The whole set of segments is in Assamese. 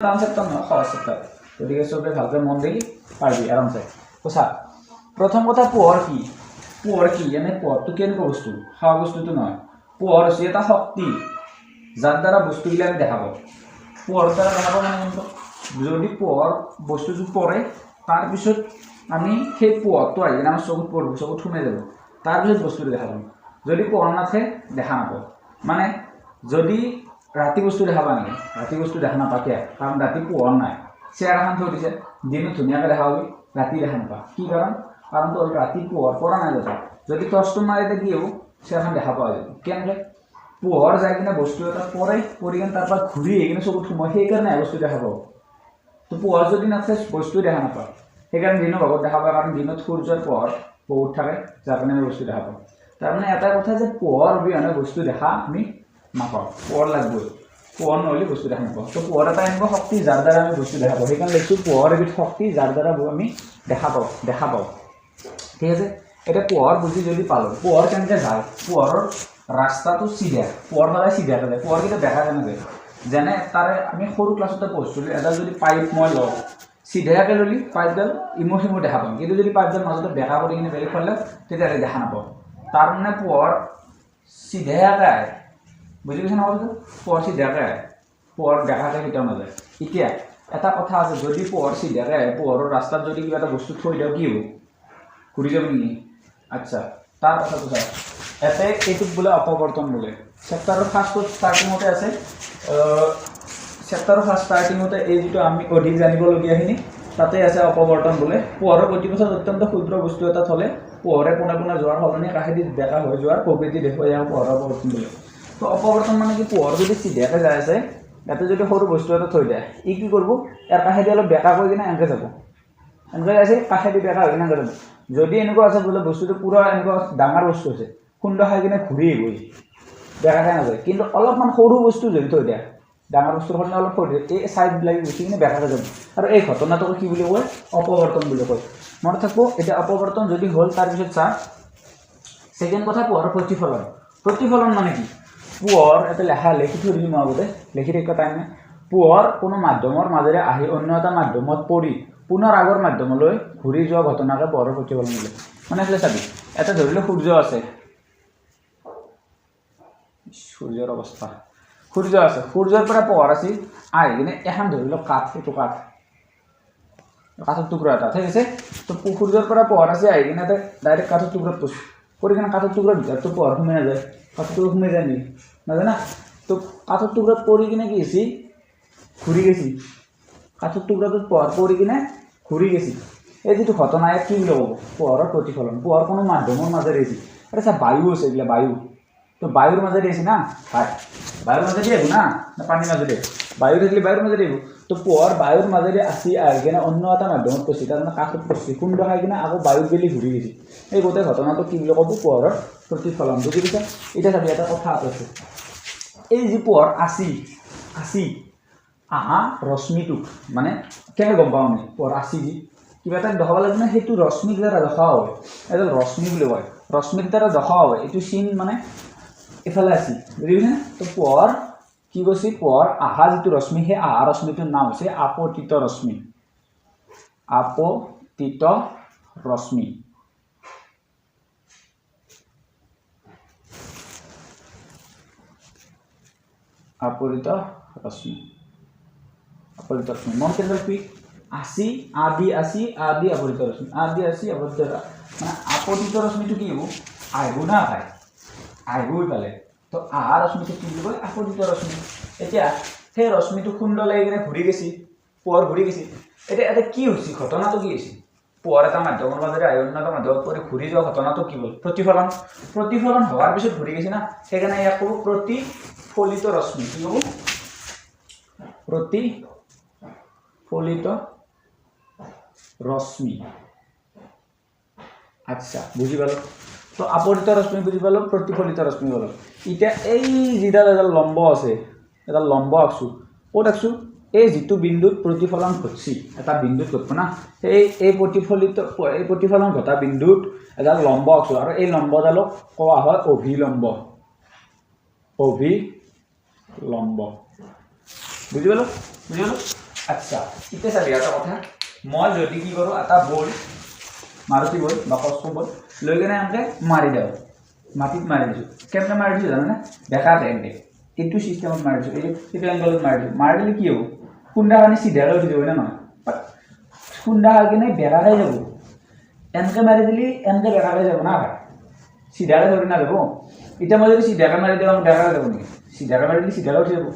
টান চেপ্টাৰ নহয়, সহজ চেপ্টাৰ। গতিকে চবে ভালকৈ মন দি পাৰিবি আৰামছে। চা প্ৰথম কথা পোহৰ কি? পোহৰ কি? এনে পোহৰটো কেনেকুৱা বস্তু? খোৱা বস্তুটো নহয়। পোহৰ হৈছে এটা শক্তি যাৰ দ্বাৰা বস্তুবিলাক আমি দেখা পাওঁ। পোহৰৰ দ্বাৰা দেখা পাওঁ মানে যদি পোহৰ বস্তুটো পৰে তাৰপিছত আমি সেই পোহৰটো আহি কিনে আমাৰ চকুত পৰিব, চকুত সোমাই যাব, তাৰপিছত বস্তুটো দেখা পাম। যদি পোহৰ নাথাকে দেখা নাপাওঁ। মানে যদি ৰাতি বস্তু দেখা পা নেকি? ৰাতি বস্তু দেখা নাপা কিয়? কাৰণ ৰাতি পোহৰ নাই। চেয়াৰ এখন থৈ দিছে, দিনত ধুনীয়াকৈ দেখা পাবি, ৰাতি দেখা নাপা। কি কাৰণ? কাৰণটো হ'ল ৰাতি পোহৰ পৰা নাই যাতে। যদি টৰ্চটো মাৰিলে কি হ'ব? চেয়াৰখন দেখা পোৱা যাব। কেনেকৈ? পোহৰ যাই কিনে বস্তু এটা পৰে, পৰি কিনে তাৰ পৰা ঘূৰি আহি কিনে চকুত সোমাই, সেইকাৰণে বস্তু দেখা পাওঁ। তো পোহৰ যদি নাথাকে বস্তু দেখা নাপাওঁ। সেইকাৰণে দিনৰ ভাগত দেখা পাওঁ, কাৰণ দিনত সূৰ্যৰ পোহৰ বহুত থাকে, যাৰ কাৰণে আমি বস্তু দেখা পাওঁ। তাৰমানে এটা কথা যে পোহৰ অবিহনে বস্তু দেখা আমি নাপাওঁ। পোহৰ লাগবই, পোহৰ নহ'লে বস্তু দেখা নাপাওঁ। তো পোহৰ এটা এনেকুৱা শক্তি যাৰ দ্বাৰা আমি বস্তু দেখা পাওঁ। সেইকাৰণে লিখিছোঁ পোহৰ এবিধ শক্তি যাৰ দ্বাৰা আমি দেখা পাওঁ। ঠিক আছে? এতিয়া পোহৰ বুজি যদি পালোঁ, পোহৰ কেনেকৈ যায়? পোহৰৰ ৰাস্তাটো চিধা, পোহৰ সদায় চিধাকৈ যায়। পোহৰ কিন্তু দেখা কেনেকৈ? যেনে তাৰে আমি সৰু ক্লাছতে পঢ়িছিলোঁ, এডাল যদি পাইপ মই লওঁ, চিধাকৈ ল'লি পাইপডাল ইমুৰ সিমুৰ দেখা পাম, কিন্তু যদি পাইপডাল মাজতে বেকা কৰি কিনে বেলেগ ফালে তেতিয়াহ'লে দেখা নাপাওঁ। তাৰমানে পোহৰ চিধাকৈ আহে। বুজি পাইছে নহয়? পোহৰ চিধাকৈ আহে, পোহৰ বেকাকৈ কেতিয়াও নাযায়। এতিয়া এটা কথা আছে, যদি পোহৰ চিধাকৈ আহে, পোহৰৰ ৰাস্তাত যদি কিবা এটা বস্তু থৈ দিওঁ কি হ'ব? ঘূৰি যাব নেকি? আচ্ছা, তাৰ কথাটো চাওঁ। এইটোক বোলে অপৱৰ্তন বোলে। চেপ্টাৰৰ ফাৰ্ষ্টত ষ্টাৰ্টিঙতে আছে, চেপ্টাৰৰ ফাৰ্ষ্ট ষ্টাৰ্টিঙতে এই যিটো আমি অধিক জানিবলগীয়াখিনি তাতে আছে অপৱৰ্তন বোলে। পোহৰৰ গতিপথত অত্যন্ত ক্ষুদ্ৰ বস্তু এটা থ'লে পোহৰে পোনে পোনে যোৱাৰ সলনি কাষেদি বেকা হৈ যোৱাৰ প্ৰবৃত্তি দেখুৱাই ইয়াক পোহৰৰ অপৱৰ্তন বোলে। তো অপৱৰ্তন মানে কি? পোহৰ যদি চিধাকৈ যাই আছে, ইয়াতে যদি সৰু বস্তু এটা থৈ দিয়ে, ই কি কৰিব? ইয়াৰ কাষেদি অলপ বেকা কৰি কিনে এনেকৈ যাব। এনেকৈ আছে, কাষেদি বেকা হৈ কিনে এনেকৈ যাব। যদি এনেকুৱা আছে বোলে বস্তুটো পূৰা এনেকুৱা ডাঙৰ বস্তু আছে, খুন্দা খাই কিনে ঘূৰি আহিব, বেকাকৈ নাযায়। কিন্তু অলপমান সৰু বস্তু যদি থৈ দিয়ে, ডাঙৰ বস্তুৰ কাৰণে অলপ থৈ দিয়ে, এই ছাইডবিলাক গুচি কিনে বেকাকৈ যাব। আৰু এই ঘটনাটোক কি বুলি কয়? অপৱৰ্তন বুলি কয়। মনত থাকিব। এতিয়া অপৱৰ্তন যদি হ'ল, তাৰপিছত চা ছেকেণ্ড কথা, পোহৰৰ প্ৰতিফলন। প্ৰতিফলন মানে কি? পোহৰ এটা লিখি থৈ দিছোঁ মই আগতে, লিখি থাকিব টাইম নাই। পোহৰ কোনো মাধ্যমৰ মাজেৰে আহি অন্য এটা মাধ্যমত পৰি পুনৰ আগৰ মাধ্যমলৈ ঘূৰি যোৱা ঘটনাকে পোহৰৰ প্ৰতিফলন বোলে। মানে এইফালে চাবি, এটা ধৰি লওক সূৰ্য আছে, সূৰ্যৰ অৱস্থা, সূৰ্য আছে, সূৰ্যৰ পৰা পোহৰ আছিল, আহি কিনে এখন ধৰি লওক কাঠ, এইটো কাঠৰ টুকুৰা এটা, ঠিক আছে? তো সূৰ্যৰ পৰা পোহৰ আছে, আহি কিনে ডাইৰেক্ট কাঠৰ টুকুৰাত পৰিছে, পৰি কিনে কাঠৰ টুকুৰাৰ ভিতৰতো পোহৰ সোমাই নাযায়, কাঠৰ টুকুৰা সোমাই যায় নেকি? নাযায় না? তো কাঠৰ টুকুৰাত পৰি কিনে কি হৈছে? ঘূৰি গৈছে। কাঠৰ টুকুৰাটোত পোহৰ পৰি কিনে ঘূৰি গৈছে। এই যিটো ঘটনা, ইয়াত কি বুলি ক'ব? পোহৰৰ প্ৰতিফলন। পোহৰ কোনো মাধ্যমৰ মাজেৰে আহিছে। আৰু চা, বায়ু আছে, এইবিলাক বায়ু, তো বায়ুৰ মাজেৰে আহিছে না? বায়ুৰ মাজেদি আহিব না পানীৰ মাজেদি? বায়ু থাকিলে বায়ুৰ মাজেদি আহিব। তো পোহৰ বায়ুৰ মাজেদি আহি কিনে অন্য এটা মাধ্যমত পৰিছে, তাৰমানে কাষত পৰিছে, খুন্দা খাই কিনে আকৌ বায়ুত গেলি ঘূৰি গৈছে। এই গোটেই ঘটনাটো কি বুলি ক'ব? পোহৰৰ প্ৰতিফলন। বুজি পাইছা? এতিয়া চাবি, এটা কথা আছে, এই যি পোহৰ আছি আহা ৰশ্মিটোক মানে কেনেকৈ গম পাওঁ আমি? পোহৰ আছি যি কিবা এটা দেখাব লাগিব না, সেইটো ৰশ্মিৰ দ্বাৰা দেখাও হয়, এডাল ৰশ্মি বুলি কয়, ৰশ্মিৰ দ্বাৰা দেখাও হয়। এইটো চিন মানে এইফালে আছে, বুজি পাইছে? তো পোহৰ কি কৈছে? পোহৰ আহা যিটো ৰশ্মি, সেই আহা ৰশ্মিটোৰ নাম হৈছে আপতিত ৰশ্মি। আপতিত ৰশ্মি। আপতিত ৰশ্মি। আপতিত ৰশ্মি মন কেনে ৰাখবি? আছি, আদি আপতিত ৰশ্মি, আদি আছি আপতিত। মানে আপতিত ৰশ্মিটো কি হ'ব? আহিব না ভাই, আহিবই পালে। তো আহা ৰশ্মিটো কি বুলি কয়? আপতিত ৰশ্মি। এতিয়া সেই ৰশ্মিটো খুন্দ লাগি কিনে ঘূৰি গৈছে, পোহৰ ঘূৰি গৈছে। এতিয়া কি হৈছে? ঘটনাটো কি হৈছে? পোহৰ এটা মাধ্যমৰ মাজেৰে আহি অন্য এটা মাধ্যমত পৰি ঘূৰি যোৱা ঘটনাটো কি হ'ল? প্ৰতিফলন। প্ৰতিফলন হোৱাৰ পিছত ঘূৰি গৈছে না, সেইকাৰণে ইয়াক ক'ব প্ৰতিফলিত ৰশ্মি। কি ক'ব? প্ৰতিফলিত ৰশ্মি। আচ্ছা, বুজি পালোঁ। তো আপতিত ৰশ্মি বুজি পালোঁ, প্ৰতিফলিত ৰশ্মি পালোঁ। এতিয়া এই যিডাল এডাল লম্ব আছে, এডাল লম্ব আঁকছোঁ, ক'ত আঁকছোঁ? এই যিটো বিন্দুত প্ৰতিফলন ঘটছি, এটা বিন্দুত ঘটব না, এই প্ৰতিফলন ঘটা বিন্দুত এডাল লম্ব আঁকছোঁ, আৰু এই লম্বডালক কোৱা হয় অভিলম্ব। অভিলম্ব। বুজি পালোঁ? আচ্ছা এতিয়া চাবি এটা কথা মই যদি কি কৰোঁ এটা বল মাৰুতি বল বা কস্কো বল লৈ কিনে এনেকৈ মাৰি দিওঁ মাটিত মাৰি দিছোঁ কেনেকৈ মাৰি দিছোঁ জানানে বেকাতে এনেকৈ এইটো চিষ্টেমত মাৰি দিছোঁ এইটো এংগলত মাৰি দিছোঁ মাৰি দিলে কি হ'ব খুন্দাখানি চিধাকৈ উঠি যাব হয় নে নহয় খুন্দা খাই কিনে বেকাকৈ যাব এনেকৈ মাৰি দিলে এনেকৈ বেকাকৈ যাব না ভাই চিধাকৈ ধৰি নাযাব এতিয়া মই যদি চিধাকৈ মাৰি দিওঁ বেকাকৈ যাব নেকি চিধাকৈ মাৰি দিলে চিধাকৈ উঠি যাব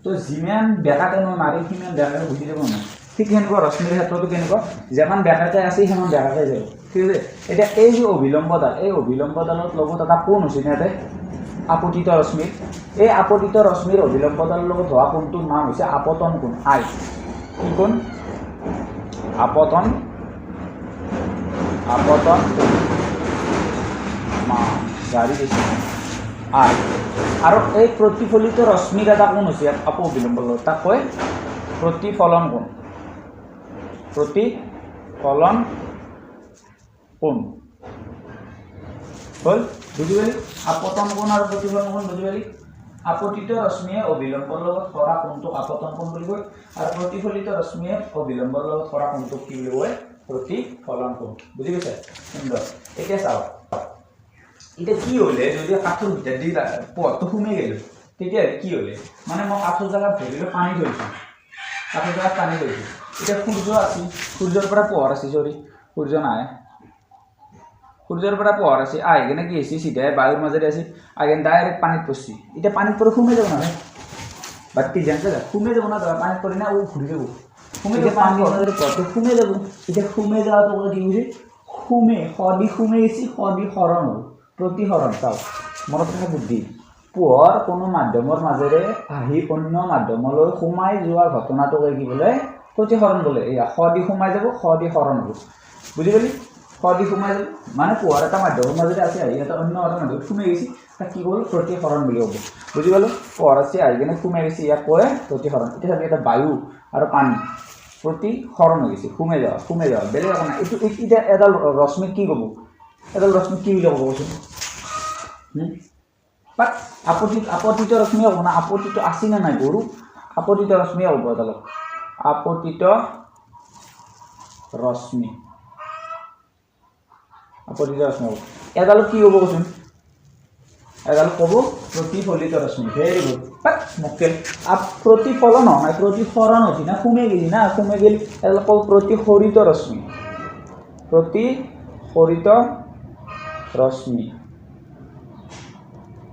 তো যিমান বেকাকৈ মই মাৰিম সিমান বেকাকৈ গুচি যাব নহয় ঠিক সেনেকুৱা ৰশ্মিৰ ক্ষেত্ৰতো কেনেকুৱা যিমান বেকাকৈ আছে সিমান বেকাকৈ যাব ঠিক আছে এতিয়া এই যে অভিলম্বডাল এই অভিলম্বডালত লগত এটা কোণ হৈছে ইয়াতে আপতিত ৰশ্মিৰ এই আপতিত ৰশ্মিৰ অভিলম্বডালৰ লগত হোৱা কোণটোৰ নাম হৈছে আপতন কোণ আই কি কোণ আপতন আপতন জাৰি দিছে আই আৰু এই প্ৰতিফলিত ৰশ্মিৰ এটা কোণ হৈছে আপ অভিলম্বৰ লগত তাক কয় প্ৰতিফলন কোণ প্ৰতিফলন কোণ হ'ল বুজি পালি আপতন কোণ আৰু প্ৰতিফলন কোণ বুজি পালি আপতিত ৰশ্মিয়ে অভিলম্বৰ লগত কৰা কোণটোক আপতন কোণ বুলি কয় আৰু প্ৰতিফলিত ৰশ্মিয়ে অভিলম্বৰ লগত কৰা কোণটোক কি বুলি কয় প্ৰতিফলন কোণ বুজি পাইছে সুন্দৰ এতিয়া চাওক এতিয়া কি হ'লে যদি কাঠৰ ভিতৰত দি পোহৰটো সোমাই গ'লোঁ তেতিয়াহ'লে কি হ'লে মানে মই কাঠৰ জেগাত ধৰিলোঁ পানী থৈছোঁ কাঠৰ জেগাত পানী থৈছোঁ এতিয়া সূৰ্য আছে সূৰ্যৰ পৰা পোহৰ আছে সূৰ্য নাই সূৰ্যৰ পৰা পোহৰ আছে আহি কিনে কি হৈছে চিধাই বায়ুৰ মাজেৰে আছে আহি কিনে ডাইৰেক্ট পানীত পৰছি এতিয়া পানীত পৰি সোমাই যাব নহয় বাতি যেনেকৈ যায় সোমাই যাব না পানীত পৰি না ঘূৰি যাব সোমাই যাব পানীৰ মাজেৰে পোহৰটো সোমাই যাব এতিয়া সোমাই যোৱাটো কি হৈছে সোমাই গৈছে সদি সৰণ হ'ব প্ৰতিসৰণ চাওক মনত থকা বুদ্ধি পোহৰ কোনো মাধ্যমৰ মাজেৰে আহি অন্য মাধ্যমলৈ সোমাই যোৱা ঘটনাটোকে কি বোলে প্ৰতিসৰণ বোলে এয়া সদি সোমাই যাব সদি সৰণ হ'ব বুজি পালি সদি সোমাই যাব মানে পোহৰ এটা মাধ্যমৰ মাজেৰে আছে আহি এটা অন্য এটা মাধ্যমত সোমাই গৈছে তাক কি ক'ব প্ৰতিসৰণ বুলি ক'ব বুজি পালোঁ পোহৰ আছে আহি কিনে সোমাই গৈছে ইয়াক কয় প্ৰতিসৰণ এতিয়া চাবি এটা বায়ু আৰু পানী প্ৰতিসৰণ হৈ গৈছে সোমাই যাওঁ বেলেগ একো নাই এইটো এতিয়া এডাল ৰশ্মিক কি ক'ব এডাল ৰশ্মিক কি বুলি ক'ব কচোন বাট আপতিত ৰশ্মি হ'ব না আপতিত আছে নে নাই গৰু আপতিত ৰশ্মি হ'ব এডালত আপতিত ৰশ্মি হ'ব এডালত কি হ'ব কচোন এডাল ক'ব প্ৰতিফলিত ৰশ্মি ভেৰি গুড বাট মক্কেল প্ৰতিফলন নহয় প্ৰতিসৰণ হৈছে না সোমাই গেলি এডাল ক'ব প্ৰতিসৰিত ৰশ্মি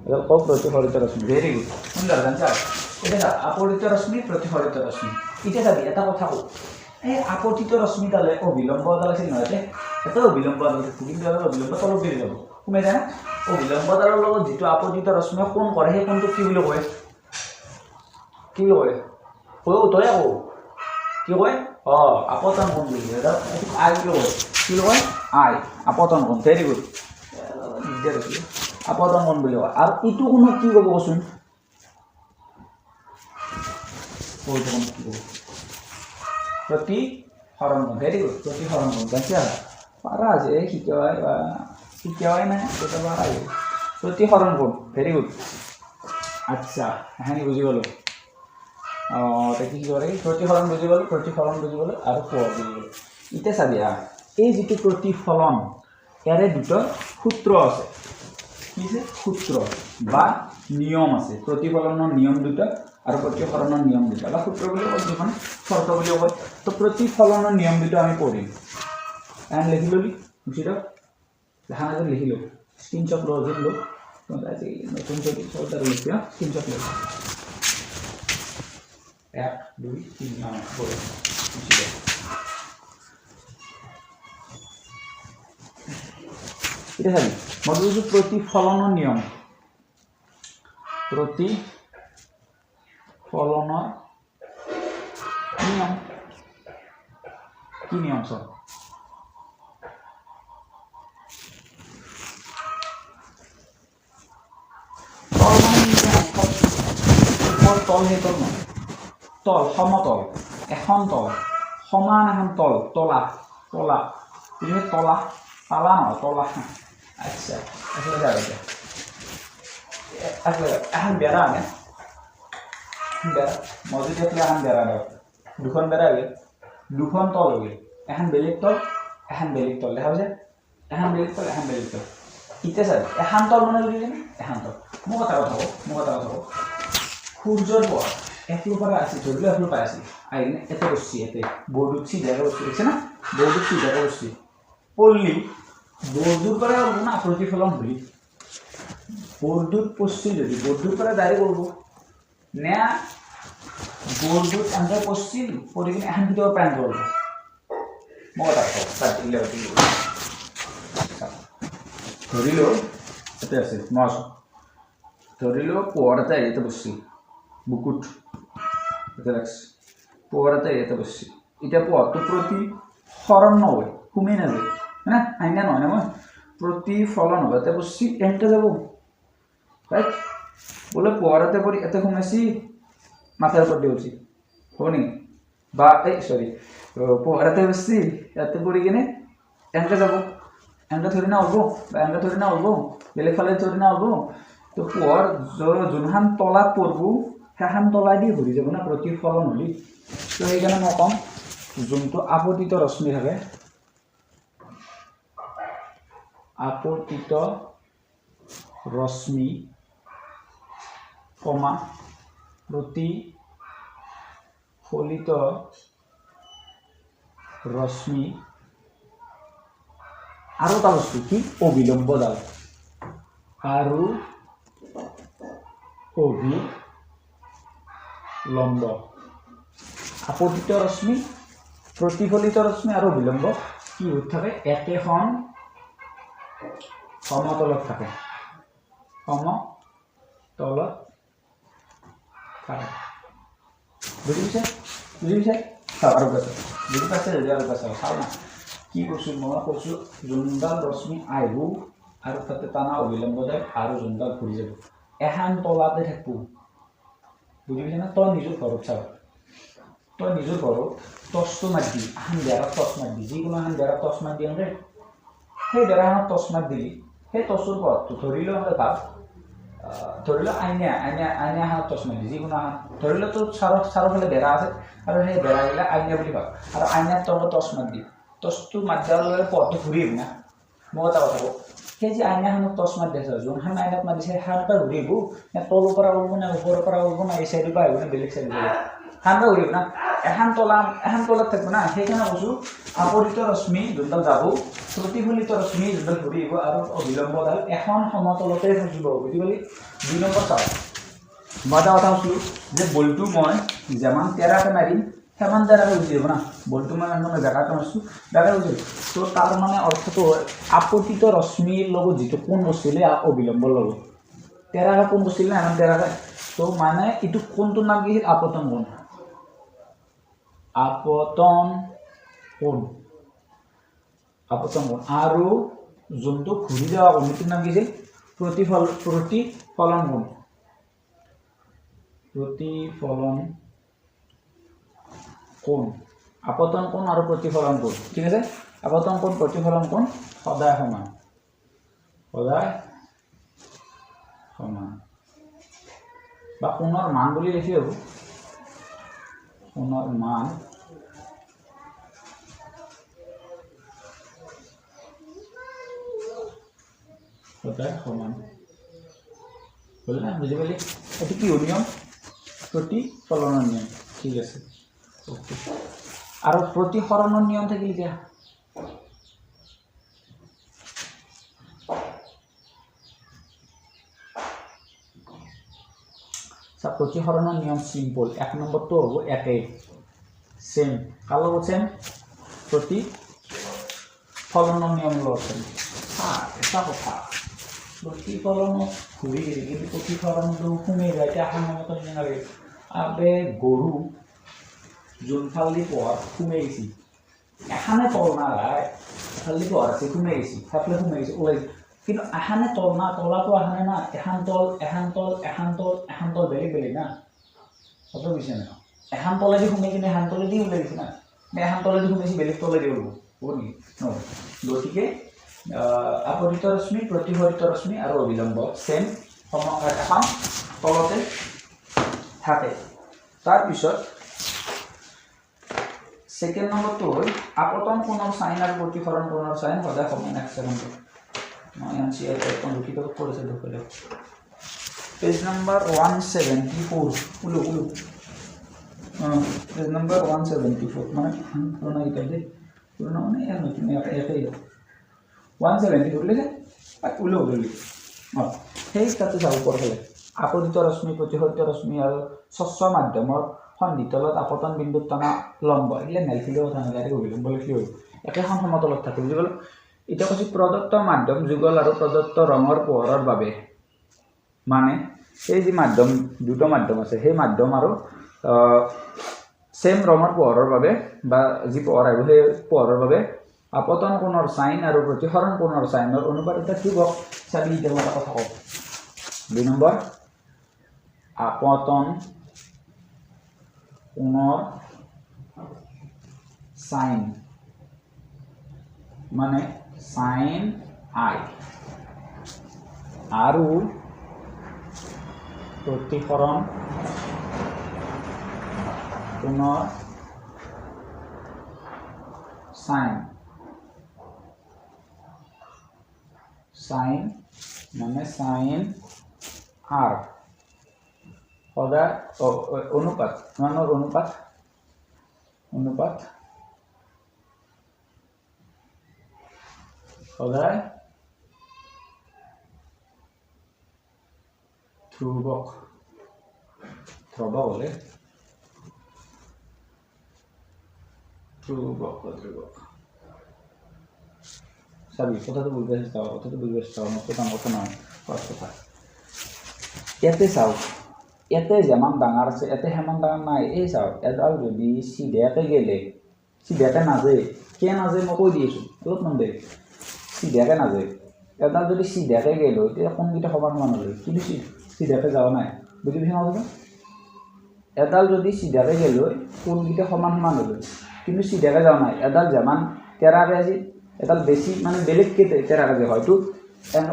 এডাল ক'ব প্ৰতিফলিত ৰশ্মি ভেৰি গুড সুন্দৰ জানিছা এতিয়া আপতিত ৰশ্মি প্ৰতিফলিত ৰশ্মি এতিয়া চাবি এটা কথা কওঁ এই আপতিত ৰশ্মিডালে অভিলম্বডাল আছিল নহয় এটা অভিলম্বডাল আছে কিন্তু অভিলম্ব তলত বেৰি যাব সোমাই যায় না অভিলম্বডালৰ লগত যিটো আপতিত ৰশ্মিয়ে কোণ কৰে সেই কোণটোক কি বুলি কয় তই আকৌ কি কয় আপতন কোণ বুলি কয় আই বুলি কয় কি বুলি কয় আই আপতন কোণ ভেৰি গুড দিগদাৰ হৈছিল আপতন কোণ বুলি কয় আৰু ইটো কোণক কি ক'ব কচোন প্ৰতিসৰণ কোণ ভেৰি গুড প্ৰতিসৰণ কোণ জানিছা পাৰা আছে শিকোৱাই নাই কেতিয়াবা প্ৰতিসৰণ কোণ ভেৰি গুড আচ্ছা এখানি বুজি গ'লোঁ কি শিকিব লাগে প্ৰতিসৰণ বুজি গ'লোঁ আৰু পোহৰ বুজি গ'লোঁ এতিয়া চাবি এই যিটো প্ৰতিফলন ইয়াৰে দুটা সূত্ৰ আছে কি আছে সূত্ৰ বা নিয়ম আছে প্ৰতিফলনৰ নিয়ম দুটা আৰু প্ৰতিসৰণৰ নিয়ম দুটা বা সূত্ৰ বুলি কয় দুখন শৰ্ত বুলিও কয় তো প্ৰতিফলনৰ নিয়ম দুটা আমি পঢ়িম লিখি ল'লি বুজি দিয়ক লেখা নাযায় লিখি লওঁ স্ক্ৰীনশ্বট লৈ আজি নতুন যদি চৰ্টাৰ লিখা স্ক্ৰীনশ্বট লৈ 1 2 3 বুজি দিয়ক এতিয়া চাবি মই কৈছোঁ প্ৰতিফলনৰ নিয়ম কি নিয়ম চব তল সেই তল নহয় তল সমতল এখন তল সমান এখন তলা পালা নহয় তলা আচ্ছা এখন বেড়া আনে বেড়া মই যদি এখন বেড়া দিওঁ দুখন বেৰা হৈ গ'ল, দুখন তল হৈ গ'ল, এখন বেলেগ তল দেখা পাইছে, এখন বেলেগ তল এতিয়া চাই এখন তল মানে বুজি পাইছেনে, এখন তল। মোৰ কথা কওঁ সূৰ্যৰ পোহৰ একলো পৰা আছে, ধৰি লওক একলো পাই আছে, আহি কিনে এতে বসছি, এতে বৰ্ডত চিধাকৈ বসছি, দেখছে না বৰ্ডত চিধাকৈ বসছি, পড়লি বৰ্ডৰ পৰা ওলব না প্ৰতিফলন বুলি, বৰ্ডত পড়ছি যদি বৰ্ডৰ পৰা ডাইৰেক্ট ওলব না, বৰ্ডত এনেকৈ পড়ছিল পড়ি কিনে এখন ভিতৰৰ পৰা এনেকৈ ওলব। মই কথা কওঁ তাত ধৰি লওক এতে আছে, মই আছোঁ, ধৰি লওক পোহৰ এটা ইয়াতে বসছি বুকুত, এটা রাখছি পোহর এটা ইয়াতে বসছি, এতিয়া পোহরটো প্রতিফলন নয় কমে নাযায় না, আইনা নহয় না, মই প্রতিফলন হবে এতে বসছি এনটা যাব রাইট, বলে পোহর এতে পড়ি এতে কমেছি মাথার উপর দিয়ে উঠছি, হব নি বা এই সরি পোহর এতে বসছি এতে পড়ি কিনে এনটা যাব, এনটা ধরি না উঠবো বা এনটা ধরি না উঠবো, বেলেগ ফালে ধরি না উঠবো, তো পোহর যোনখান তলাত পড়বো সেইখান তলাই দি ঘূৰি যাব না প্ৰতিফলন হ'লি, তো সেইকাৰণে মই ক'ম যোনটো আপতিত ৰশ্মি থাকে, আপতিত ৰশ্মি কমা প্ৰতিফলিত ৰশ্মি আৰু এটা বস্তু কি অবিলম্বডাল, আৰু অবিলম্ব, আপতিত ৰশ্মি প্ৰতিফলিত ৰশ্মি আৰু অবিলম্ব কি হৈ থাকে, একেখন সমতলত থাকে, সমতলত থাকে, বুজি পাইছে চাওক আৰু কৈছে বুজি পাইছে যদি আৰু কৈছে চাওক না কি কৈছোঁ, মই কৈছোঁ যোনডাল ৰশ্মি আহিব আৰু তাতে টানা অবিলম্ব যায় আৰু যোনডাল ঘূৰি যাব এখন তলাতে থাকিব, বুজি পাইছে না। তই নিজৰ ঘৰত চাওক, তই নিজৰ ঘৰত টৰ্চটো মাৰি এখন বেৰাত টৰ্চ মাৰি দি, যিকোনো এখন বেৰাত টৰ্চ মাৰি দিওঁ দেই, সেই বেৰাখনত টৰ্চ মাৰি দিলি সেই টৰ্চৰ পোহৰটো ধৰি লওঁ আমাৰ ভাব, ধৰি লওক আইনা এখনত টৰ্চ মাৰি দি, যিকোনো এখন ধৰি লওক তোৰ চাৰিওফালে বেৰা আছে আৰু সেই বেৰাবিলাক আইনা বুলি ভাব, আৰু আইনাৰ তলত টৰ্চ মাৰি দি, টৰ্চটো মাৰি দিয়াৰ লগে পোহৰটো ঘূৰি আহিব না। মই এটা কথা কওঁ, সেই যে আইনাখনত টৰ্চ মাৰি দিছে, যোনখন আইনাত মাৰিছে সেইখনৰ পৰা ঘূৰি আহিব নে তলৰ পৰা ওলব না ওপৰৰ পৰা ওলব না এই চাইডৰ পৰা আহিব নে বেলেগ চাইডৰ পৰা সেইখন পৰা ঘূৰিব না, এখন তলাত থাকিব না। সেইকাৰণে কৈছোঁ আপতিত ৰশ্মি যোনডাল যাব, প্ৰতিফলিত ৰশ্মি যোনডাল ঘূৰি আহিব আৰু অবিলম্বডাল এখন সমতলতে থাকিব, বুজি পালি। 2 নম্বৰ চাওক, মই এটা কথা কৈছিলোঁ যে বলটো মই যিমান তেৰাকৈ মাৰিম সিমান তেৰাকৈ গুচি যাব না, বলটো মই মানে জেগাটো মাৰিছোঁ জেগাটো গুচি যাব, তো তাৰ মানে অৰ্থটো হয় আপতিত ৰশ্মিৰ লগত যিটো কোন বস্তুলে অবিলম্বৰ লগত তেৰাকৈ কোন বস্তুলে না এখন তেৰাকৈ, তো মানে এইটো কোনটোৰ নাম কি, আপতন কোণ, আপতন কোণ আৰু যোনটো ঘূৰি যোৱা কোণটোৰ নাম কি, প্ৰতিফলন কোণ, প্ৰতিফলন কোণ, আপতন কোণ আৰু প্ৰতিফলন কোণ, ঠিক আছে। আপতন কোণ প্ৰতিফলন কোণ সদায় সমান বা কোণৰ মান বুলি লিখি হ'ব, কোণৰ মান সদায় সমান, বুঝলি না, বুঝি পালি। এইটো কি নিয়ম, প্ৰতিফলনৰ নিয়ম, ঠিক আছে। ওকে, আৰু প্ৰতিসৰণৰ নিয়ম থাকিল এতিয়া প্ৰতিসৰণৰ নিয়ম চিম্পল, 1 নম্বৰটো হ'ব একেই সেম, কাৰ লগত সেম, প্ৰতিফলনৰ নিয়ম লগত সেম। এটা কথা প্ৰতিফলনত ঘূৰি গেলি কিন্তু প্ৰতিফলনটো কমে যায়, এতিয়া এখন সময়ত নালাগে আবে গৰু যোনফালেদি পোহৰ কমে গেছি এখানে তল না ভাই, এফালেদি পোহৰ আছে কমে গেছি, সেইফালে কমে গেছি ওলাই, কিন্তু এখানে তল না, তলাটো এখানে না, এখন তল বেলেগ বেলেগ না, কথা বুঝছে না, এখন তলেদি কমে কিনে এখন তলেদি ওলাই গেছি না, এখন তলেদি কমেছি বেলেগ তলেদি ওলব, হ'ব নেকি, গতিকে আপতিত ৰশ্মি, প্ৰতিফলিত ৰশ্মি আৰু অবিলম্ব সেম এখন তলতে থাকে। তাৰপিছত সেকেন্ড নম্বৰ তো আপতন কোণৰ সাইন আৰু প্ৰতিফলন কোণৰ সাইন সদায় সমান এক ছেকেণ্ড মই এনচিআৰ এখন লিখিত কৰিছে দেখলে পেজ নম্বৰ 174 উলো পেজ নম্বৰ 174 মানে পুরনো এটা দে পুরনো মানে এর নতুন এটাই 174 লিখে উলো সেই তাতে যাব পড়লে আপতিত ৰশ্মি প্ৰতিফলিত ৰশ্মি আৰু স্বচ্ছ মাধ্যমৰ সন্ধিতলত আপতন বিন্দুত টনা লম্ব এগুলো নেলখিলেও কথা নালাগে গবিলম্ব লিখলি হ'ল একেখন সমতলত থাকে বুজি গ'ল এটা কৈছে প্ৰদত্ত মাধ্যম যুগল আৰু প্ৰদত্ত ৰঙৰ পোহৰৰ বাবে মানে এই যে মাধ্যম দুটো মাধ্যম আছে সেই মাধ্যম আৰু সেম ৰঙৰ পোহৰৰ বাবে বা যি পোহৰ আহিব সেই পোহৰৰ বাবে আপতন কোণৰ সাইন আৰু প্ৰতিসৰণ কোণৰ সাইনৰ অনুপাত এটা কি হ'ব চাবি এতিয়া এটা কথা কওঁ 2 নম্বৰ আপতন কোণৰ সাইন মানে সাইন আই আৰু প্ৰতিসৰণ কোণৰ সাইন সাইন মানে সাইন আৰ সদায় অনুপাত মানৰ অনুপাত সদায় ধ্ৰুৱক হলে ধ্ৰুৱক চাবি কথাটো বুজি পাইছা কথা নহয় কথা ইয়াতে চাওক ইয়াতে যেমন ডাঙৰ আছে ইয়াতে হেমান ডাঙৰ নাই এই চাওক এডাল যদি চিধাকে গেলে চিধাকে নাযায় কিয় নাযায় মই কৈ দি আছোঁ অলপমান দেৰি চিধাকে নাযায় এডাল যদি চিধাকে গেল তেতিয়া কোনকেইটা সমান হ'লে কিন্তু চিধাকে যোৱা নাই বুজি পাইছা নহয় এডাল যদি চিধাকে গেল কোনকেইটা সমান হ'লে কিন্তু চিধাকে যোৱা নাই এডাল যেমান তেৰাকে আছে এডাল বেছি মানে বেলেগকে তেৰাকে যায় হয়তো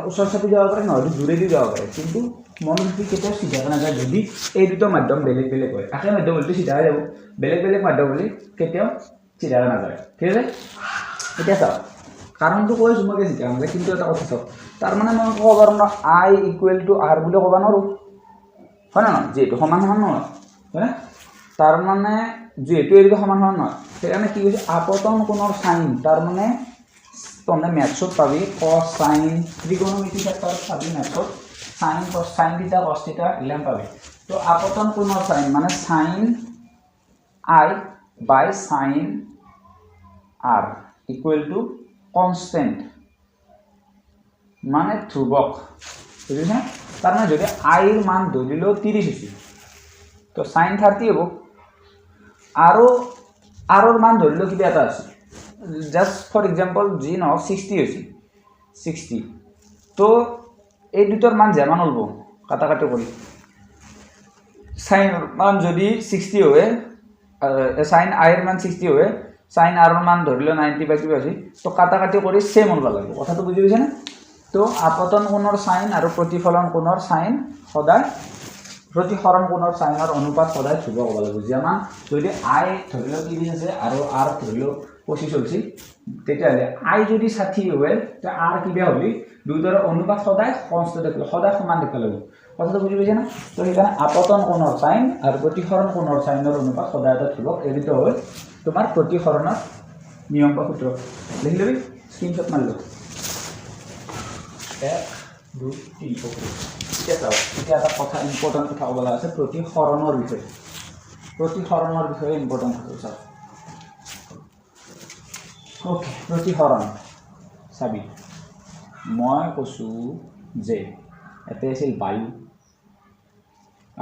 ওচৰ চাপি যাব পাৰে নহয়তো দূৰেদি যাব পাৰে কিন্তু মনোযোগ কেতিয়াও চিধাকে নাযায় যদি এই দুটো মাধ্যম বেলেগ বেলেগ হয় একে মাধ্যম হ'লেতো চিধাকে যাব বেলেগ মাধ্যম হ'লে কেতিয়াও চিধাকে নাযায় ঠিক আছে এতিয়া চাওক কাৰণটো কৈছোঁ মই চিধাকে নাযায় কিন্তু এটা কথা চাওক তাৰমানে মই ক'ব পাৰোঁ ন আই ইকুৱেল টু আৰ বুলি ক'ব নোৱাৰোঁ হয় নে নহয় যিহেতু সমান নহয় হয়নে তাৰমানে যিহেতু এই দুটো সমান নহয় সেইকাৰণে কি কৈছে আপতন কোণৰ সাইন তাৰমানে তহঁতে মেথছত পাবি কস সাইন ত্ৰিকোণমিতি ক্ষেত্ৰত পাবি মেথছত সাইন কস সাইন থিটা কস থিটা এলাম পাবি তো আপতন কোণৰ সাইন মানে sine i by sine r equal to constant মানে ধ্ৰুৱক বুজিছা তাৰমানে যদি আইৰ মান ধৰিলেও 30 হৈছে তো সাইন 30 হ'ব আৰু আৰৰ মান ধৰিলেও কিবা এটা আছে জাস্ট ফর এক্সাম্পল জি ন 60 হৈছে 60 তো এই দুটোর মান যেমন হলব কাটাকাটি করি সাইন মান যদি 60 হয় সাইন আইৰ মান 60 হয় সাইন আৰৰ মান ধৰিলে 90 বা কিবা আছে তো কাটাকাটি কৰি সেম হব লাগিব কথাটো বুজি পাইছা না তো আপতন কোণৰ সাইন আৰু প্ৰতিফলন কোণৰ সাইন সদায় প্ৰতিসৰণ কোণৰ সাইনৰ অনুপাত সদায় ধ্ৰুৱক হ'ব লাগিব যেমন যদি আই ধৰিলে 30 আছে আৰু আৰ ধৰিলে 25 চলছি তেতিয়াহ'লে আই যদি 60 হয় তে আৰ কিবা হ'লি দুইটাৰ অনুপাত সদায় কনস্ট্যান্ট থাকিব সদায় সমান থাকিব লাগিব কথাটো বুজি পাইছা না তো সেইকাৰণে আপতন কোণৰ সাইন আৰু প্ৰতিসৰণ কোণৰ সাইনৰ অনুপাত সদায় এটা ধ্ৰুৱক এই দুটো হ'ল তোমাৰ প্ৰতিসৰণৰ নিয়ম বা সূত্ৰ লিখি লবি স্ক্ৰীনশ্বট মাৰি ল 1 2 3 এতিয়া এটা কথা ইম্পৰ্টেণ্ট কথা ক'ব লগা আছে প্ৰতিসৰণৰ বিষয়ে ইম্পৰ্টেণ্ট কথা চাওক ওকে প্ৰতিসৰণ চাবি মই কৈছোঁ যে এতে আছিল বায়ু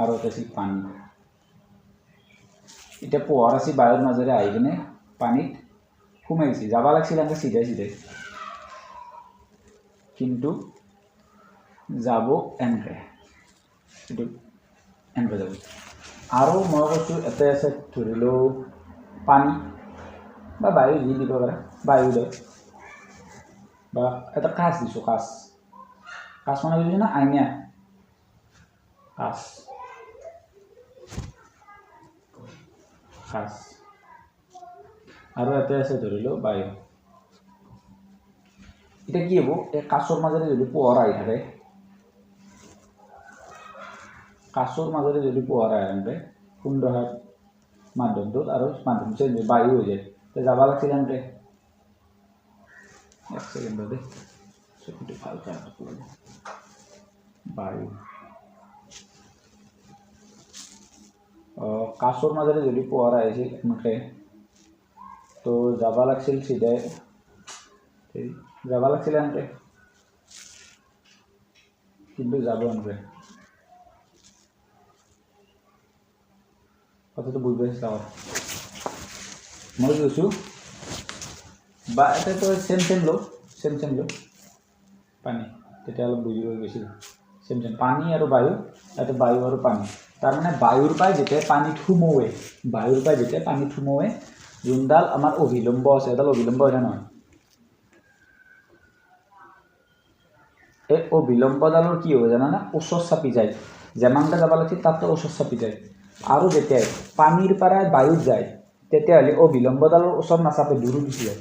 আৰু এতে আছিল পানী এতিয়া পোহৰ আছে বায়ুৰ মাজেৰে আহি কিনে পানীত সোমাই গৈছে যাব লাগিছিল এনেকৈ চিধাই কিন্তু যাব এনেকৈ এইটো এনেকৈ যাব আৰু মই কৈছোঁ এতে আছে ধৰিলেও পানী বা বায়ু যি দিব পাৰে বায়ু লয় বা এটা কাঁচ দিছোঁ কাঁচ মানে বুজিছোঁ না আইনা কাঁচ আৰু ইয়াতে আছে ধৰি লওক বায়ু। এতিয়া কি হ'ব, এই কাছৰ মাজেৰে যদি পোহৰ আহি থাকে, কাছৰ মাজেৰে যদি পোহৰ আহি থাকে সুন্দৰ মাধ্যমটোত আৰু মাধ্যমটো বায়ু হৈ যায়, তো যাব লাগিছিল এনেকৈ। এক ছেকেণ্ড দেই, চকুটো ভালকৈ বায়ু কাছৰ মাজেৰে যদি পোহৰ আহিছিল এনেকৈ, তো যাব লাগিছিল চিধাই, যাব লাগিছিল এনেকৈ, কিন্তু যাব এনেকৈ। কথাটো বুজিব চেষ্টা কৰ। মই কৈছোঁ বা এটা তই চেম ল পানী, তেতিয়া অলপ বুজিব গৈছিল। চেম পানী আৰু বায়ু, ইয়াতে বায়ু আৰু পানী। তাৰমানে বায়ুৰ পৰাই যেতিয়া পানীত সোমোৱে, যোনডাল আমাৰ অভিলম্ব আছে, এডাল অভিলম্ব হয় নহয়, এই অভিলম্বডালৰ কি হয় জানানে, ওচৰ চাপি যায়। যেমানটা যাব লাগিছিল তাততো ওচৰ চাপি যায়। আৰু যেতিয়া পানীৰ পৰা বায়ুত যায়, তেতিয়াহ'লে অভিলম্বডালৰ ওচৰত নাচাপে, দূৰত গুচি যায়।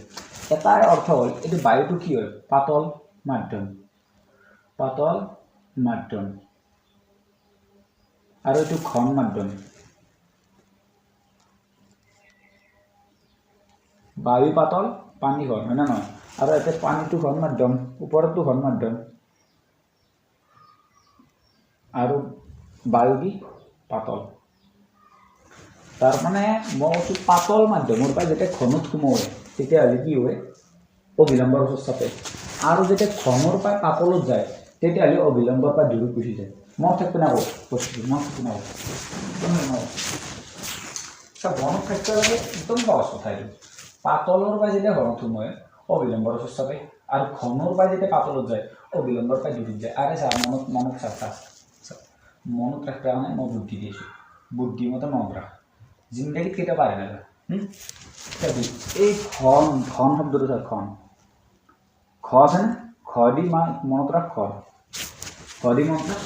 এটাই অৰ্থ হ'ল এইটো বায়ুটো কি হয়, পাতল মাধ্যম, আৰু এইটো ঘন মাধ্যম। বায়ু পাতল, পানী ঘন, হয় নে নহয়? আৰু ইয়াতে পানীটো ঘন মাধ্যম, ওপৰতো ঘন মাধ্যম, আৰু বায়ু কি পাতল। তাৰমানে মই কৈছোঁ পাতল মাধ্যমৰ পৰা যেতিয়া ঘনত সোমোৱে, তেতিয়াহ'লে কি হয়, অভিলম্বৰ ওচৰত চাপে। আৰু যেতিয়া ঘনৰ পৰা পাতলত যায়, তেতিয়াহ'লে অভিলম্বৰ পৰা দূৰত গুচি যায়। মই থাকোঁ না বস্তুটো, ঘনত থাকিব লাগে, একদম সহজ কথা এইটো। পাতলৰ পৰা যেতিয়া ঘনত সোমোৱে, অভিলম্বৰ ওচৰত চাপে। আৰু ঘনৰ পৰা যেতিয়া পাতলত যায়, অভিলম্বৰ পৰা দূৰত যায়। আৰে চা, মনত ৰাখবা মানে মই বুদ্ধি দিছোঁ, বুদ্ধিমতে মনত ৰাখ, জিন্দগীত কেতিয়া পাৰে নাযায়। এই ঘন শব্দটো চাওক, ঘ আছে নে, ঘ দি মনত ৰাখ, ঘ দি মনত ৰাখ,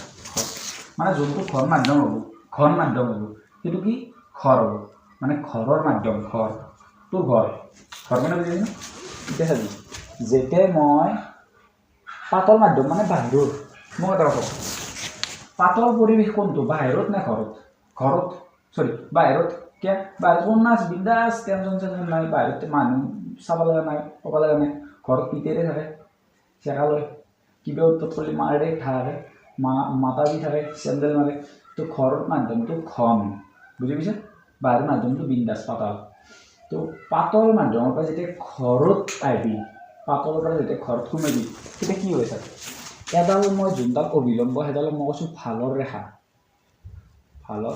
মানে যোনটো ঘন মাধ্যম হ'ব, সেইটো কি ঘৰ হ'ব, মানে ঘৰৰ মাধ্যম, তোৰ ঘৰ মানে বুজিলি ন? এতিয়া চাবি, যেতিয়া মই পাতল মাধ্যম মানে বাহিৰৰ, মই এটা কথা, পাতল পৰিৱেশ কোনটো, বাহিৰত নে বাহিৰত কিয়, বাহিৰত নাচ বিন্দাছ, টেনচন নাই, বাহিৰত মানুহ চাব লগা নাই, ক'ব লগা নাই। ঘৰত পিতেৰে থাকে, চেকা লয়, কিবা উৎপাত কৰিলে মাৰে থাকে, মাতা দি থাকে, চেণ্ডেল মাৰে। তো ঘৰৰ মাধ্যমটো ঘন, বুজি পাইছে? বাহিৰৰ মাধ্যমটো বিন্দাছ পাতল। তো পাতল মাধ্যমৰ পৰা যেতিয়া ঘৰত আহিবি, পাতলৰ পৰা যেতিয়া ঘৰত সোমাবি, তেতিয়া কি হৈ থাকে, এডাল মই যোনডাল অভিলম্ব, সেইডালক মই কৈছোঁ ভালৰ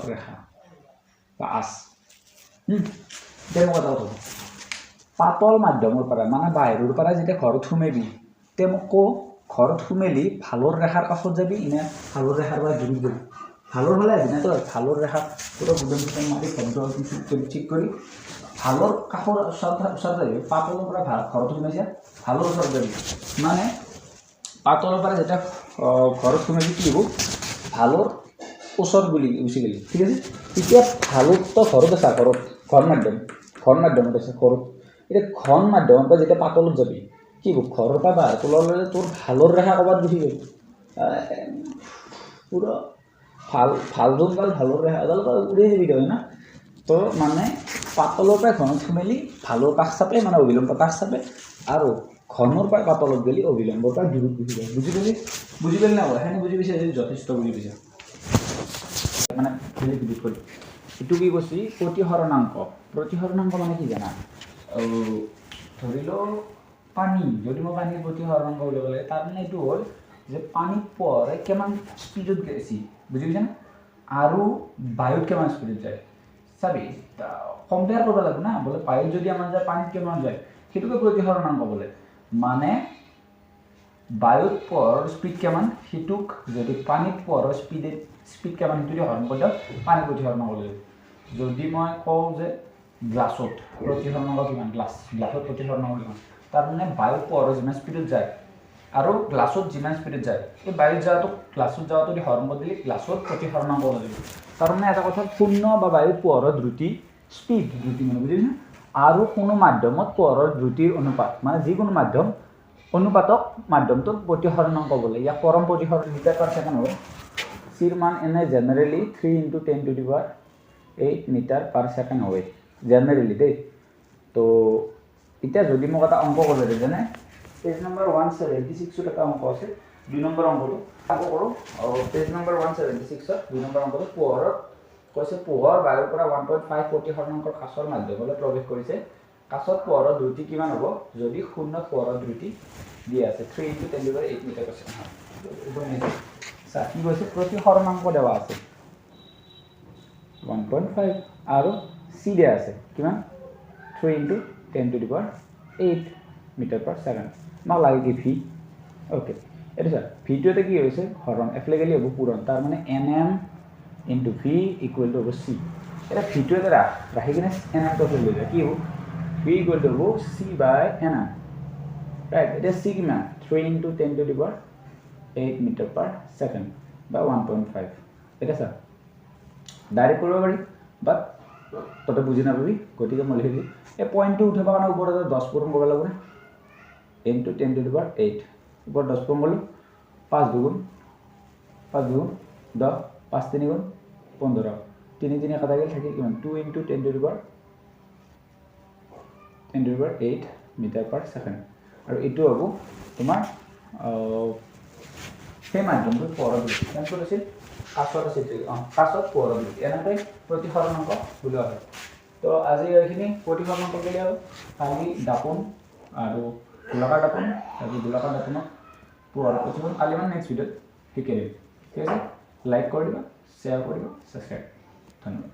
ৰেখা বা আঁচ। তেনেকুৱা এটা কথা, পাতল মাধ্যমৰ পৰা মানে বাহিৰৰ পৰা যেতিয়া ঘৰত সোমাবি, তে মোক ঘৰত সোমালি ভালৰ ৰেখাৰ কাষত যাবি নে ভালৰ ৰেখাৰ পৰা দূৰত যাবি? ভালৰ ফালে আহিবি না তই, ভালৰ ৰেখা পুৰা গুদম মাৰি ঠিক কৰি ভালৰ কাষৰ ওচৰত যাবি। পাতলৰ পৰা ঘৰত সোমাইছে, ভালৰ ওচৰত যাবি, মানে পাতলৰ পৰা যেতিয়া ঘৰত সোমাবি কি হ'ব, ভালৰ ওচৰত গুচি গ'লি, ঠিক আছে? এতিয়া ভালত তই ঘৰত আছা, ঘন মাধ্যমত আছে ঘৰত। এতিয়া ঘন মাধ্যমৰ পৰা যেতিয়া পাতলত যাবি, কি হ'ব, ঘৰৰ পৰা বাহিৰ তললৈ তোৰ ভালৰ ৰেখা ক'ৰবাত গুচি গ'ল, পুৰা যোনডাল ভালৰ ৰেখা এডাল উৰি যাবি তই না। তো মানে পাতলৰ পৰা ঘনত সোমালি ভালৰ কাষ চাপে, মানে অভিলম্বৰ কাষ চাপে, আৰু ঘনৰ পৰা পাতলত গ'লে অভিলম্বৰ পৰা দূৰত গুচি যায়। বুজি পালি না? সেনে বুজি পাইছে, যথেষ্ট বুজি পাইছে। মানে কৰি এইটো কি কৈছি, প্ৰতিসৰণাংক মানে কি জানা, ধৰি লওক পানী, যদি মই পানীৰ প্ৰতিসৰণাংক উলিয়াব লাগে, তাৰমানে এইটো হ'ল যে পানীত পোহৰে কিমান স্পীডত গৈছে, বুজি পাইছা না, আৰু বায়ুত কিমান স্পীডত যায়। চাবি, কম্পেয়াৰ কৰিব লাগিব না, বোলে বায়ুত যদি আমাৰ যায়, পানীত কিমান যায়, সেইটোকে প্ৰতিসৰণাংক বোলে। মানে বায়ুত পোহৰৰ স্পীড কিমান, সেইটোক যদি পানীত পোহৰৰ স্পীড কিমান, সেইটো হৰণ কৰি পানী প্ৰতিসৰণাংক লাগিব। যদি মই কওঁ যে গ্লাছত প্ৰতিসৰণাংক কিমান, গ্লাছত প্ৰতিসৰণাংক কিমান, তাৰমানে বায়ুত পোহৰৰ যিমান স্পীডত যায় আৰু গ্লাছত যিমান স্পীডত যায়, এই বায়ুত যোৱাটো গ্লাছত যোৱাটো দি হৰণ কৰি দিলে গ্লাছত প্ৰতিসৰণাংক লাগিব। তাৰমানে এটা কথা, শূন্য বা বায়ুত পোহৰৰ দ্ৰুতি, স্পীড মানে বুজি পাইছা, আৰু কোনো মাধ্যমত পোহৰৰ দ্ৰুতিৰ অনুপাত মানে যিকোনো মাধ্যম অনুপাতক মাধ্যমটোৰ প্ৰতিসৰণাংক বোলে ইয়াক পৰম প্ৰতিসৰণ মিটাৰ পাৰ ছেকেণ্ড হ'ব চিৰ মান এনে জেনেৰেলি 3 × 10⁸ মিটাৰ পাৰ ছেকেণ্ড হয় জেনেৰেলি দেই তো এতিয়া যদি মোক এটা অংক কৰিব দিয়ে যেনে পেজ নম্বৰ 176 এটা অংক আছে 2 নম্বৰ অংকটো অংক কৰোঁ পেজ নম্বৰ 176 2 নম্বৰ অংকটো পোহৰৰ কৈছে পোহৰ বায়ুৰ পৰা 1.5 প্ৰতিসৰণাংকৰ কাছৰ মাধ্যমলৈ প্ৰৱেশ কৰিছে কাছত পোহৰৰ দ্ৰুতি কিমান হ'ব যদি শূন্যত পোহৰৰ দ্ৰুতি দিয়া আছে 3 × 10⁸ মিটাৰ পাৰ ছেকেণ্ড হয় কি কৈছে প্ৰতিসৰণাংক দেওয়া আছে 1.5 আৰু চি দিয়া আছে কিমান 3 × 10⁸ মিটাৰ পাৰ ছেকেণ্ড আমাক লাগে কি ভি ওকে এইটো স্যাৰ ভিটো এটা কি হৈছে হৰণ এপ্লিকেলি হ'ব পূৰণ তাৰ মানে nm * v = হ'ব c এটা ভিটো এটা ৰাখি কিনে nm টো লৈ যায় কি হ'ব v = হ'ব c/nm ৰাইট এটা c কিমান 3 × 10⁸ মিটাৰ পাৰ ছেকেণ্ড বা 1.5 এটা স্যাৰ ডাইৰেক্ট কৰিব পাৰি বাট ততে বুজি নাপাবি গতিকে মই লিখি দিম এই পইণ্টটো উঠাবৰ কাৰণে ওপৰত 10 পূৰণ কৰিব লাগিব n × 10⁸ ওপৰত 10 পূৰণ কৰিলোঁ 5 2 10 5 3 15 3 3 কাটা গ'ল থাকি কিমান 2 × 10⁸ মিটাৰ পাৰ ছেকেণ্ড আৰু এইটো হ'ব তোমাৰ সেই মাধ্যমটোত পোহৰৰ দ্ৰুতি কেনেকৈ আছিল কাছত আছিল কাছত পোহৰৰ দ্ৰুতি এনেকৈ প্ৰতিসৰণাংক বুলোৱা হয় তো আজি এইখিনি প্ৰতিসৰণাংক বুলি আৰু কালি দাপোন আৰু গোলাকাৰ দাপোন আৰু গোলাকাৰ দাপোনত পোহৰৰ প্ৰতিসৰণ কালি মানে নেক্সট ভিডিঅ'ত শিকাই দিম ঠিক আছে লাইক কৰি দিবা শ্বেয়াৰ কৰিবা ছাবস্ক্ৰাইব ধন্যবাদ